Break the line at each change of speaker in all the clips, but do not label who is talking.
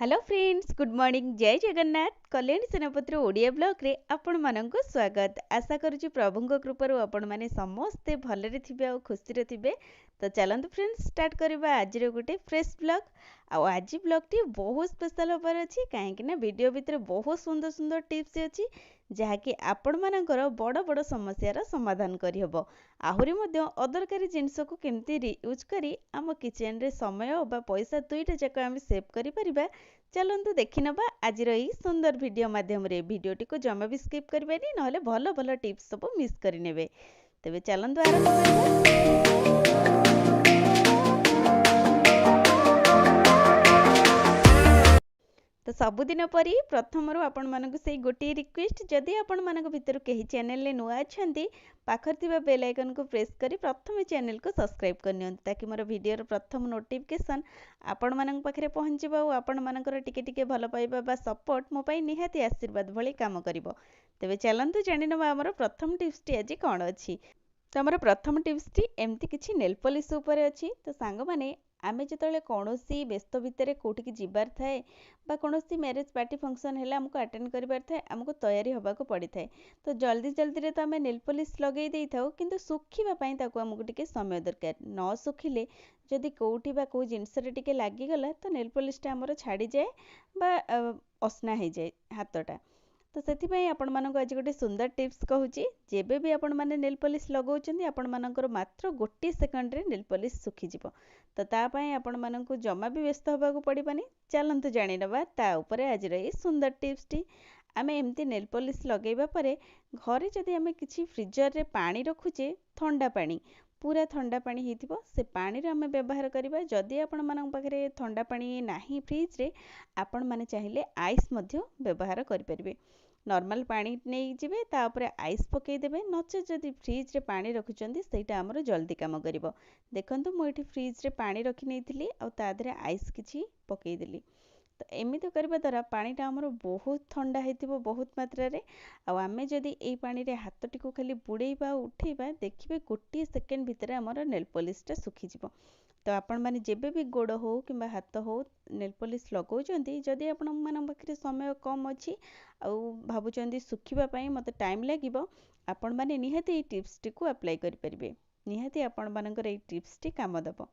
Hello friends, good morning. जय जगन्नाथ। कल्याणी सेनापति Odia blog रे आपण मानक स्वागत। आशा करुच्ची प्रभुंक कृपारू आपण माने समस्ते भलरे थिबे और खुशी रे थिबे। तो चलंतु फ्रेंड्स, स्टार्ट करबा आज रे गोटे फ्रेश ब्लॉग। आज ब्लॉग टी बहुत स्पेशल होपर अछि काहेकि ना वीडियो भितर बहुत सुंदर सुंदर टिप्स अछि जहाँकि आपण मानकर बड़ बड़ समस्यार समाधान करि हबो। आहुरी मध्य अदरकारी जिनिस को केमती यूज करी आम किचन रे समय बा पैसा दुईटा जाक आम सेव करि परिबा। चलंतु देखि नबा आज रही सुंदर वीडियो माध्यम रे। वीडियोटी को जमा भी स्किप करबेनी, नहले भलो भलो टिप्स सब मिस करि नेबे। तबे चलंतु आरंभ करबा। तो सबुदिन परी प्रथम आपण मानक से गोटे रिक्वेस्ट, जदि आपण मानक भितर कहीं चैनल ले नुआ अछंती पाखर थिबा बेल आइकन को प्रेस करी प्रथम चैनल को सब्सक्राइब करनियौ ताकि मोर वीडियो रो प्रथम नोटिफिकेशन आपण मानक पाखरे पहुंचीबा और आपण मानकर टिके टिके भलो पाइबा बा सपोर्ट मो पई निहाती आशीर्वाद भली काम करिवो। तबे चलंतु जानि नबा हमर प्रथम टिप्स टी आज कोन अछि। तो हमर प्रथम टिप्स टी एमती किछि नेल पॉलिश ऊपर अछि। तो सांग माने आमे जतले कोनोसी व्यस्त भितर कोठी की जिबार थाए बा कोनोसी मैरिज पार्टी फंक्शन हैला हमको अटेंड करिबार थाए, हमको तैयारी होबा को पड़ी थाए। तो जल्दी जल्दी रे तो आमे नेल पॉलिश लगेई देई थाउ, किंतु सुखिबा पई ताको हमको टिके समय दरकार। न सुखिले जदि कोठी बा को जिंस रे टिके लागि गला तो नेल पॉलिश टा हमर छाडी जाए बा असना हे जाए हातटा। तो से आपण मानक आज गोटे सुंदर टिप्स कहूची। जेबे भी आपण माने नेल पॉलिश लगाउछन्ती आपण मानकर मात्र गोटे सेकंड रे नेल पॉलिश सुखी जिवो। तो ता पई आपण मानकु जमा भी व्यस्त होबा को पड़िबानी। चलंतु जानि नबा ता ऊपर आज रही सुंदर टिप्स टी। आमे एमती नेल पॉलिश लगेबा परे घरे जदि आमे किछि फ्रीजर रे पानी रखुचे, ठंडा पानी पूरा ठंडा पानी हिथिबो, से पानी रे आमे व्यवहार करिबा। जदि आपण मानक पाखरे ठंडा पानी नाही फ्रिज रे, आपण माने चाहिले आइस मध्य व्यवहार करि परिबे। नॉर्मल पानी नहीं जिबे ता ऊपर आइस पकई देबे, नचे जदि फ्रिज रे पानी रखुचंती सेटा हमरो जल्दी काम करिवो। देखंतु मो एठी फ्रिज रे पानी रखि नेइथिली और ता देरे आइस किछि पकई देली। तो एमिति करबा द्वारा पानीटा हमरो बहुत ठंडा हेतिबो बहुत मात्रा रे। आ आमे जदि एई पानी रे हाथटी को खाली बुड़ेइबा उठेइबा, देखिबे गोटे सेकेंड भितर हमरो नेल पॉलिशटा सुखी जिवो। तो आपण माने जेबे भी गोड़ हो किंबा हाथ हो नेल पॉलिश लगाउचंती, जदि आपण मान पाखरे समय कम अछि आ भाबुचंती सुखिबा पई मते टाइम लागिवो, आपण माने निहाती एई टिप्स टी को अप्लाई करि परिबे। निहाती आपण मानकर एई टिप्स टी काम दबो।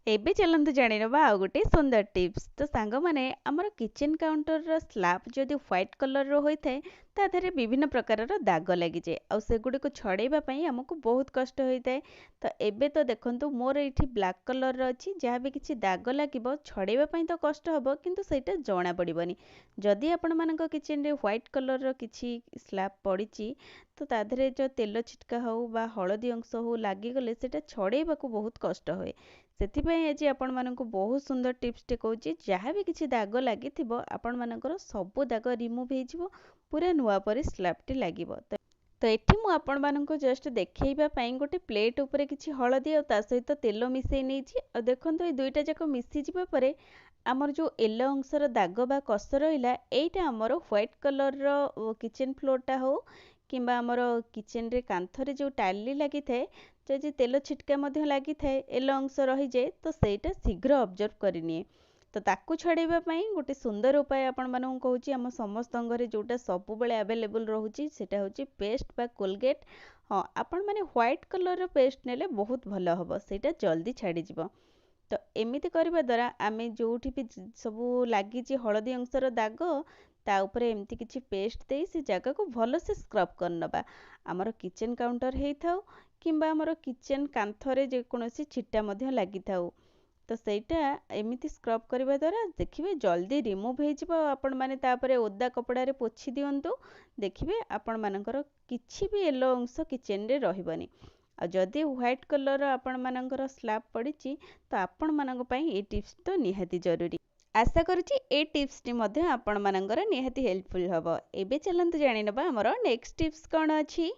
एबे चलंतु जानि नबा आ गोटे सुंदर टिप्स। तो सांग माने हमर किचन काउंटर रो स्लैब जदि व्हाइट कलर रो होई थाए ता धरे विभिन्न प्रकार रो दाग लागि जाय आ से गुडी को छडेबा पई हमकु बहुत कष्ट होई थाए। तो एबे तो देखंतु मोर एठी ब्लैक कलर रो अछि, जहा भी किछि दाग लागिबो छडेबा पई तो कष्ट हबो किंतु सेटा जणा पड़िबोनी। जदि आपण मानक किचन रे व्हाइट कलर रो किछि स्लैब पड़िछि तो ता धरे जो तेल छिटका हो बा हळदी अंश हो लागि गले सेटा छडेबा को बहुत कष्ट होय। सेथिपई आज आपण मानक बहुत सुंदर टिप्स टे कहूची। जहाँ भी किछि दाग लागि थिबो आपण मानकर सब दाग रिमूव हे जिवो, पूरा नुआ परि स्लैब टी लागिवो। तो एठी मु आपण मानक जस्ट देखैबा पई गोटे प्लेट ऊपर किछि हळदी और ता सहित तेल मिसै नेछि। और देखंतु ए दुईटा जाक मिसि जिबा परे आमर जो येलो अंशर दाग बा कस रहिला, एइटा आमर व्हाइट कलर रो किचन फ्लोरटा हो किंबा आमर किचन रे कांथरे जो टाइल लागि थाए जदि तेल छिटका मध्य लागि थाए येलो अंश रही जाए तो सेटा शीघ्र ऑब्जर्व करिनिए। तो ताकू छडेबा पई गोटे सुंदर उपाय आपण मानू कहूची। हम समस्त घरे जोटा सब बेले अवेलेबल रहूची सेटा होची पेस्ट बा कोलगेट। हां, आपण माने व्हाइट कलर रो पेस्ट नेले बहुत भलो हबो, सेटा जल्दी छाडी जिवो। तो एमिति करबा द्वारा आमे जोठी भी सब लागि जे हळदी अंशर दाग ता ऊपर एमती किछि पेस्ट देई से जगह को भलो से स्क्रब करनबा। हमर किचन काउंटर हेई थाउ किंबा हमर किचन कांथरे जे कोनोसी छिट्टा मध्य लागि थाउ, तो सेटा एमिति स्क्रब करबा द्वारा देखिबे जल्दी रिमूव हे जिवो। आपण माने तापरे ओदा कपड़ा रे पोछि दियंतु, देखिबे आपण मानकर किछि भी येलो अंश किचन रे रहिबनी। आ जदि व्हाइट कलर आपण मानकर स्लैब पड़िछि तो आपण मानक पई ए टिप्स तो निहाती जरूरी। आशा करूची ए टिप्स टी मध्ये आपण मानकर निहाती हेल्पफुल हबो। एबे चलंतु जानि नबा हमर नेक्स्ट टिप्स कोन अछि।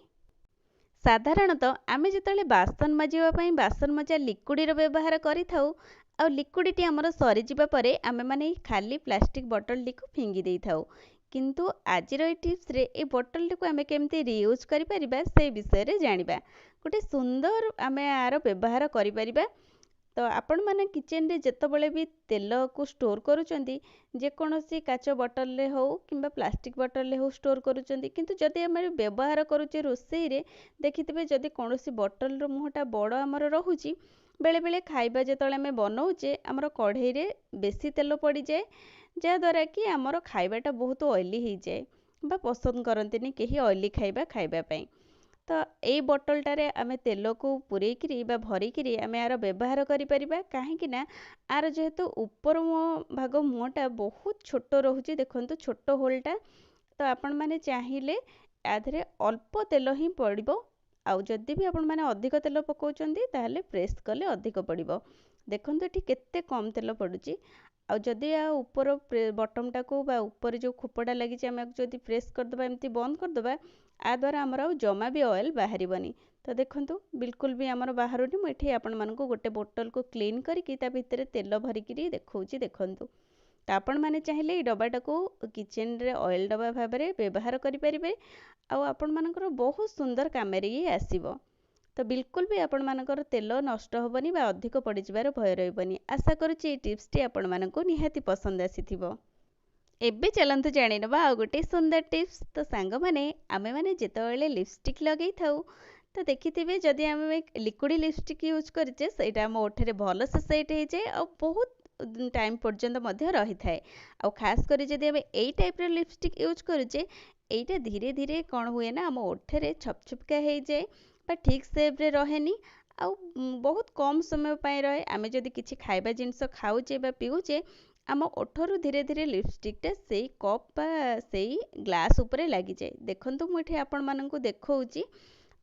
साधारणतः आमे जेतले बासन मजिबा पई बासन मजा लिक्विड रो व्यवहार करि थाउ आ लिक्विड टी हमर सरी जिबा परे आमे माने खाली प्लास्टिक बोतल टी को फिंगी देई थाउ। किंतु आज रो टिप्स रे ए बोतल टी को आमे केमती रीयूज करि परिबा से विषय रे जानिबा। गोटे सुंदर आमे आरो व्यवहार करि परिबा। तो आपण मैंने किचन रे जितेबले भी तेल को स्टोर करुँच जेकोसी काच बटल हो कि प्लास्टिक बटल हो स्टोर करुँच किंतु जदि आम व्यवहार करुचे रोसई रे देखिथे जदि कौन बटल मुहटा बड़ आमर रोचे बेले बेले खाइबा जेतले आम बनाऊे आमर कढ़ई रे बेसी तेल पड़ जाए जहाँद्वारा कि आमर खाइबाटा बहुत ऑयली हो जाए बा पसंद करंतिनी कहीं ऑयली खाइबापी तो यही बोतलटारे आम तेल को पूरेकरी बा भरिकी आम यार व्यवहार करें कहीं आर जेहेतु ऊपर भाग मुहटा बहुत छोट रोचे देखो छोट होलटा तो आपण मैंने चाहिए यादे अल्प तेल ही पड़ो आउ जदि भी आपण मैंने अधिक तेल पकाउछंती ताहले प्रेस कले अधिक पड़ो देखो ये केते कम तेल पड़ुची आउ जदि ऊपर बटम टाको बा ऊपर जो खोपड़ा लगी आम जदि प्रेस करदे एमती बंद करदे आ द्वारा आमर जमा भी ऑयल बाहरिबनी तो देखंतु बिल्कुल भी आमर बाहरुनी मुझे आपण मानकु गोटे बोतल को क्लीन करके ता भितर तेल भरिकी देखौची देखंतु तो आपण मैंने चाहिए ये डब्बाटा को किचन रे ऑयल डब्बा भाव में व्यवहार करें आपण मानकर बहुत सुंदर काम आसीबो तो बिल्कुल भी आपण मानकर तेल नष्ट होबनी बा अधिक पड़ जाबार भय रहबनी आशा करुच्ची ये टिप्सटी आपण मानकु निहाती पसंद आसीथिबो एबे चलतु जाणी नवा आ गोटे सुंदर टिप्स तो सांग माने आमे माने जेतेबेले लिपस्टिक लगे थाउ तो देखिथिबे जदि आमे लिक्विड लिपस्टिक यूज करिचे सेटा हम ओठरे भल से सेट हो जाए और बहुत टाइम पर्यंत मध्य रही थाए आ खास करी जदि आमे एई टाइप रो लिपस्टिक यूज करिचे एटा धीरे धीरे कौन हुए ना आम ओठरे छपछपका हो जाए बा ठीक सेप रे रहेनी आ बहुत कम समय पाई रहे आमे जदि किछि खाइबा जिंस खाउचे बा पिउचे आम ओठरू धीरे धीरे लिपस्टिकटा से कप बा से ग्लास उपरे लगी जाए देखंतु मुझे आपण मानकु देखौची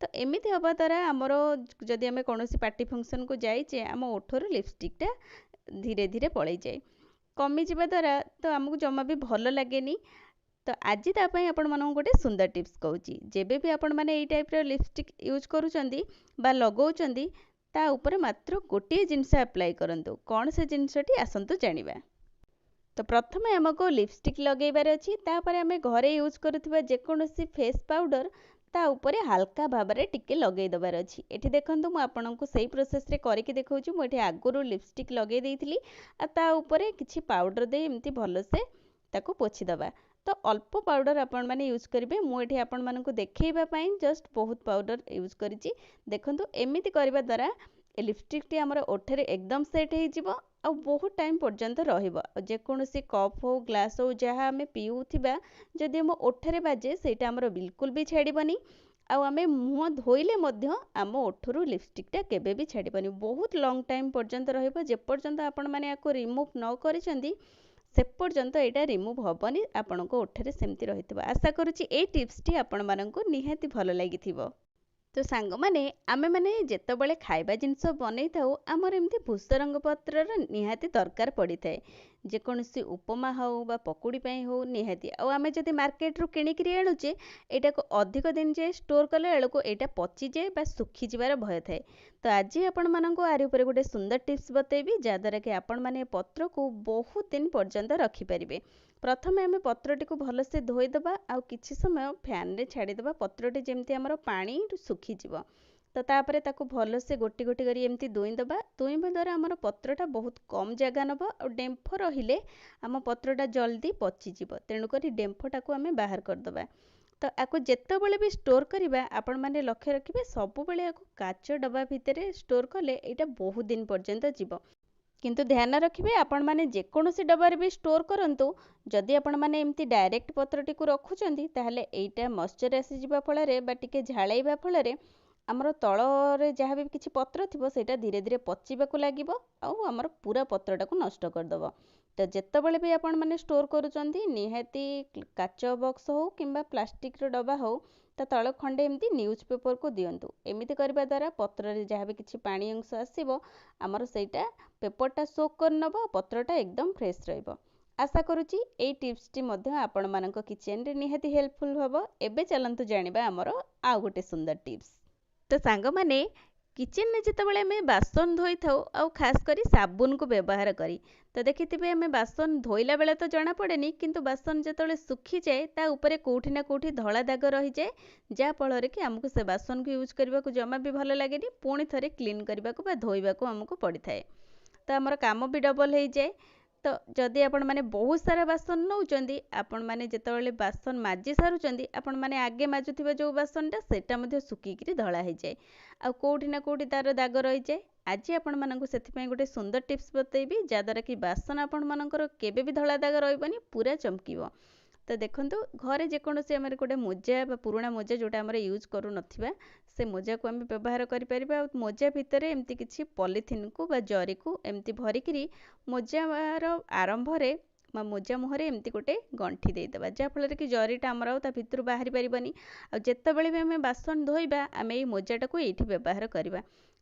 तो एमिति हवा द्वारा आमर जदि आमे कोनोसी पार्टी फंक्शन को जाइचे आम ओठरू लिपस्टिकटा धीरे धीरे पड़े जाए कमी जावा द्वारा तो आमको जमा भी भल लगेनी तो आज तापाई आपण मानक गोटे सुंदर टिप्स कहूची जेबे भी आपण माने एई टाइप रो लिपस्टिक यूज करूचंदी बा लगाउचंदी ता ऊपर मात्र गोटे जिनस अप्लाई करंतु कौन से जिनसटी आसंतु जानिबा तो प्रथम आमको लिपस्टिक लगेबार अच्छी तापर आम घरे यूज करुवा जेकोसी फेस पाउडर ता ऊपर हल्का भाव में टिके लगे देवार अच्छी एठी देखंतु मु आपनकु सही प्रोसेस रे करके देखौची मु एठी आगुरु लिपस्टिक लगे देइथिली आ ता ऊपर किछि पाउडर दे एमती भल से ताको पोछि दबा तो अल्प पाउडर आपण माने यूज करिवे मु एठी आपण मानकु देखैबा पई जस्ट बहुत पाउडर यूज करिछि देखंतु एमिति करबा द्वारा लिपस्टिक टी हमर ओठरे एकदम सेट हो जिवो आ बहुत टाइम पर्यंत रहिबो जेकोसी कप हो ग्लास हो जहाँ आम पिउथिबा जदि हम ओठरे बाजे सेटा हमर बिल्कुल भी छाड़बनी आमे मुह धोइले मध्य आम ओठरू लिपस्टिकटा केबे भी छाड़बनी बहुत लॉन्ग टाइम पर्यंत रहिबो जे पर्यंत आपण माने याको रिमूव न करिसेंती से पर्यंत एटा रिमूव होबनी आपनको ओठरे सेमती रहितबो आशा करूची ए टिप्सटी आपण माननको निहाती भल लागिथिबो तो सांग माने आमे माने जेतेबेले खाइबा जिनस बनै थाउ आमर एमती भूसरंग पत्रर निहाती दरकार पड़ी थाए जेकोसी उपमा हो बा पकुड़ी पई हो निहाती आ आमे जदि मार्केट रू किणिकरी आणुचे एटा को अधिक दिन जे स्टोर कले बेलको एटा पची जाए बा सुखी जिबार भय थाए तो आज आपण माननको आरि ऊपर गोटे सुंदर टिप्स बतेबी जहाँद्वारा कि आपण माने पत्र को बहुत दिन पर्यंत रखी परिबे प्रथमे आमे पत्रटी को भल से धोईदबा आ किछि समय फैन रे छाड़ीदबा पत्रटी जेमती हमर पानी सुखी जिवो तो तापरे ताको भल से गोटी गोटी करी एमती दुईदबा दुईबा द्वारा हमर पत्रटा बहुत कम जगह नब और डेम्फ रहिले आम पत्रटा जल्दी पची जिवो तेणु करी डेम्फटाको आमे बाहर करदबा तो आपको जेतेबेले भी स्टोर करिबा आपण माने लक्ष्य रखिबे सबुबेले याको काच डब्बा भितरे स्टोर कले एटा बहुत दिन पर्यंत जिवो किंतु ध्यान रखिए आपण माने जेकोसी डब्बार भी स्टोर करंतु जदि आपण माने एमती डायरेक्ट पत्रटी को रखुचंदी ताहले एटा मॉइस्चर आसी जिबा फଳରେ बा टिके झाळैबा फଳରେ हमर तଳରେ जहाँ भी किछि पत्र थिबो सेटा धीरे धीरे पचिबाकू लागिबो आ हमर पूरा पत्रटाକୁ नष्ट करदबो तो जेतेबेले भी आपण माने स्टोर करूचंदी निहाती काच बॉक्स हो किंबा प्लास्टिक रो डब्बा हो ता तळ खंडे एमती न्यूज पेपर को दियंतु एमिति करबा द्वारा पत्र रे जहाँ भी किछि पानी अंश आसीबो हमर सेटा पेपरटा सोक कर नबो पत्रटा एकदम फ्रेश रहइबो आशा करूची ए टिप्सटी मध्य आपण मानक किचन रे निहाती हेल्पफुल हबो एबे चलंतु जानिबा हमर आ गोटे सुंदर टिप्स तो सांग माने किचन में जितेबाला आम बासन धोई था आउ खास करी साबुन को व्यवहार करी तो देखिए आम बासन धोइला बेले तो जना पड़ेनी किंतु बासन जो सुखी जाए ता ऊपर कोठी ना कोठी धला दाग रही जाए जहाँफल कि आमको से बासन को यूज करने को जमा भी भल लगे पुणी थे क्लीन करने को धोइबा को आमको पड़ी थाए तो आमर काम भी डबल हो जाए। तो जदि आपण माने बहुत सारा बासन नौचंदी आपण माने जेतेबेले बासन माजी सारुचंदी आपण माने आगे माजुथिबा जो बासनटा सेटा मध्ये सुकीकरी धळा हो जाए आ कोठी ना कोठी तार दाग रही जाए। आज आपण मानक से गोटे सुंदर टिप्स बतैबी जहाँद्वारा कि बासन आपण मानकर केबे भी धळा दाग रही पूरा चमकीबो। तो देखो घरे जेकोसी आम गोटे मोजा पुराणा मोजा जोटा आम यूज करूँ से मोजा को आम व्यवहार कर मोजा भितर एमती किसी पॉलिथिन को बा जरी को एमती भरिकी मोजार आरंभ मोजा मुहर एमती गोटे गंठी देदेबा जहाँफल कि जरीटा आमर आ भितर बाहरी पारबनी आ जितेबाला भी आम बासन धोइबा आम ये मोजाटा को ये व्यवहार करवा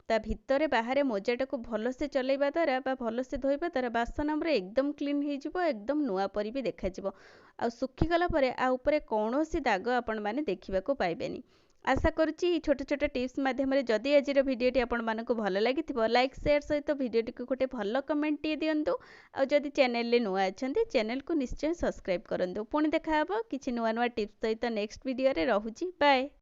ता भितर बाहर मोजाटा को भलसे चलैबा द्वारा बा भलसे धोइबा द्वारा बासन आमर एकदम क्लीन हो एकदम नुआ परी भी देखा आ सुखीगला आ उपरे कौनसी दाग आपण माने देखा पाइबेनी। आशा करुच्ची छोट छोट टिप्स माध्यम जदि आज भिडियोटी आपण मानक भल लगी लाइक शेयर सहित भिडियोटी को गोटे भल कमेंट टी दिंतु आदि चैनल नुआ अच्छा चैनल को निश्चय सब्सक्राइब करूँ पुणी देखा किसी नुआ नुआ टिप्स सहित नेक्स्ट वीडियो रे। बाय।